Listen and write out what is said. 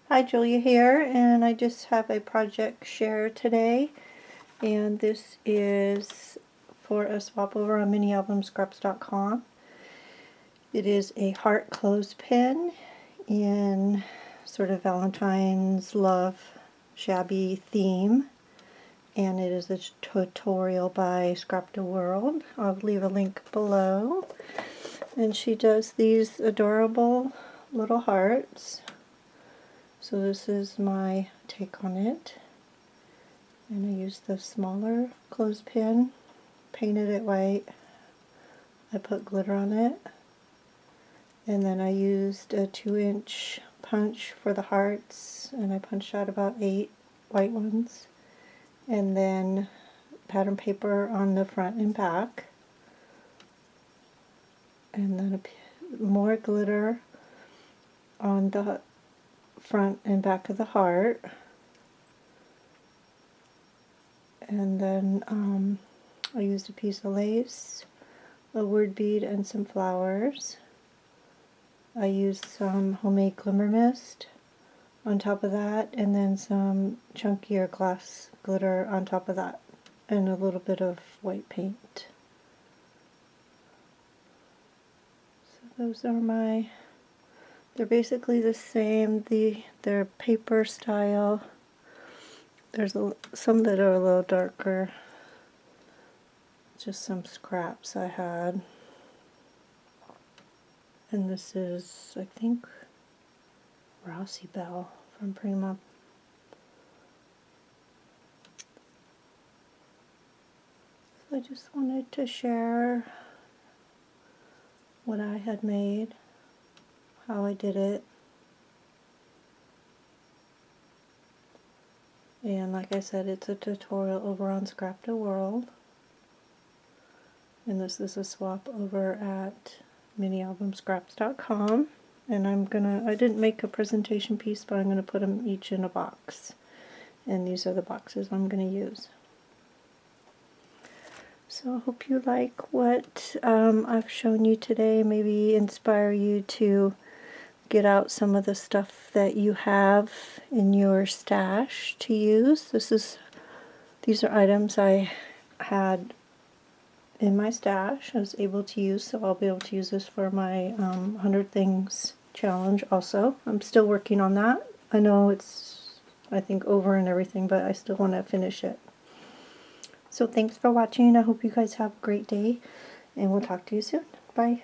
Hi, Julia here, and I just have a project share today, and this is for a swap over on minialbumscraps.com. It is a heart clothespin in sort of Valentine's love shabby theme, and it is a tutorial by Scrap the World. I'll leave a link below. And she does these adorable little hearts. So this is my take on it, and I used the smaller clothespin, painted it white, I put glitter on it, and then I used a 2-inch punch for the hearts, and I punched out about 8 white ones, and then pattern paper on the front and back, and then more glitter on the front and back of the heart, and then I used a piece of lace, a word bead, and some flowers. I used some homemade glimmer mist on top of that, and then some chunkier glass glitter on top of that, and a little bit of white paint. So those are they're basically the same. They're paper style. There's some that are a little darker. Just some scraps I had. And this is, I think, Rossi Bell from Prima. So I just wanted to share what I had made, how I did it. And like I said, it's a tutorial over on Scrap the World. And this is a swap over at minialbumscraps.com. And I didn't make a presentation piece, but I'm gonna put them each in a box. And these are the boxes I'm gonna use. So I hope you like what I've shown you today, maybe inspire you to get out some of the stuff that you have in your stash to use. These are items I had in my stash I was able to use, so I'll be able to use this for my 100 Things challenge also. I'm still working on that. I know it's, I think, over and everything, but I still want to finish it. So thanks for watching. I hope you guys have a great day, and we'll talk to you soon. Bye.